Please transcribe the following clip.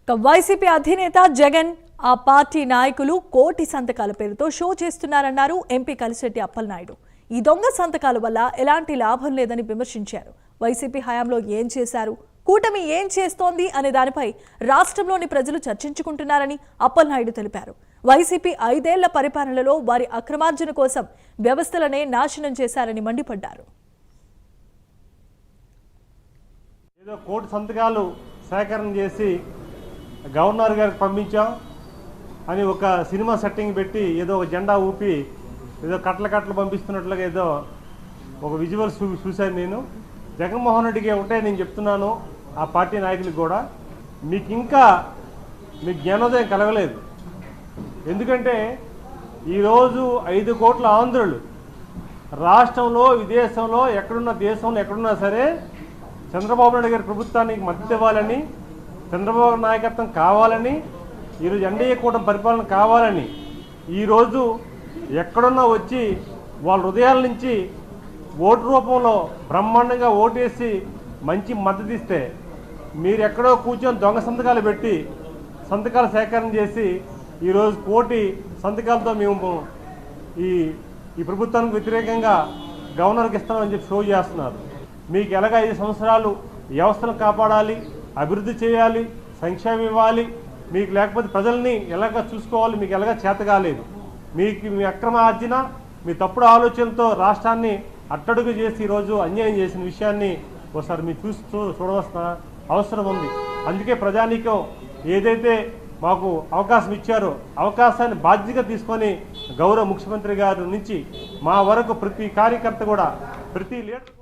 YCP అధినేత జగన్ ఆ party నాయకులు కోటి సంతకాల పేరుతో షో చేస్తున్నారన్నారు ఎంపీ కలిశెట్టి అప్పలనాయుడు. ఈ దొంగ సంతకాల వల్ల ఎలాంటి లాభం లేదని విమర్శించారు. వైసీపీ హయాంలో ఏం చేశారు, కూటమి ఏం చేస్తోంది అనే దానిపై రాష్ట్రంలోని ప్రజలు చర్చించుకుంటున్నారని అప్పలనాయుడు తెలిపారు. వైసీపీ 5 ఏళ్ల పరిపాలనలో వారి అక్రమార్జన కోసం వ్యవస్థలనే నాశనం చేశారని మండిపడ్డారు. ఏదో కోటి సంతకాలు సేకరణ చేసి గవర్నర్ గారికి పంపించాం అని ఒక సినిమా సెట్టింగ్ పెట్టి ఏదో ఒక జెండా ఊపి ఏదో కట్టలు పంపిస్తున్నట్లుగా ఏదో ఒక విజువల్స్ చూశాను నేను. జగన్మోహన్ రెడ్డికి ఒకటే నేను చెప్తున్నాను, ఆ పార్టీ నాయకులకు కూడా, మీకు జ్ఞానోదయం కలగలేదు. ఎందుకంటే ఈరోజు 5 కోట్ల ఆంధ్రులు రాష్ట్రంలో, విదేశంలో, ఎక్కడున్న దేశంలో ఎక్కడున్నా సరే చంద్రబాబు నాయుడు గారి ప్రభుత్వానికి మద్దతు ఇవ్వాలని, చంద్రబాబు నాయకత్వం కావాలని, ఈరోజు ఎన్డీఏ కూటమి పరిపాలన కావాలని ఈరోజు ఎక్కడున్నా వచ్చి వాళ్ళ హృదయాల నుంచి ఓటు రూపంలో బ్రహ్మాండంగా ఓటేసి మంచి మద్దతు ఇస్తే, మీరు ఎక్కడో కూర్చొని దొంగ సంతకాలు పెట్టి సంతకాల సేకరణ చేసి ఈరోజు కోటి సంతకాలతో మేము ఈ ప్రభుత్వానికి వ్యతిరేకంగా గవర్నర్కి ఇస్తామని చెప్పి షో చేస్తున్నారు. మీకు ఎలాగ 5 సంవత్సరాలు వ్యవస్థను కాపాడాలి, అభివృద్ధి చేయాలి, సంక్షేమం ఇవ్వాలి, మీకు లేకపోతే ప్రజల్ని ఎలాగ చూసుకోవాలి, మీకు ఎలాగ చేత కాలేదు. మీకు మీ అక్రమ ఆర్జన, మీ తప్పుడు ఆలోచనలతో రాష్ట్రాన్ని అట్టడుగు చేసి ఈరోజు అన్యాయం చేసిన విషయాన్ని ఒకసారి మీరు చూడవలసిన అవసరం ఉంది. అందుకే ప్రజానీకం ఏదైతే మాకు అవకాశం ఇచ్చారో అవకాశాన్ని బాధ్యతగా తీసుకొని గౌరవ ముఖ్యమంత్రి గారి నుంచి మా వరకు ప్రతి కార్యకర్త కూడా, ప్రతి లీడర్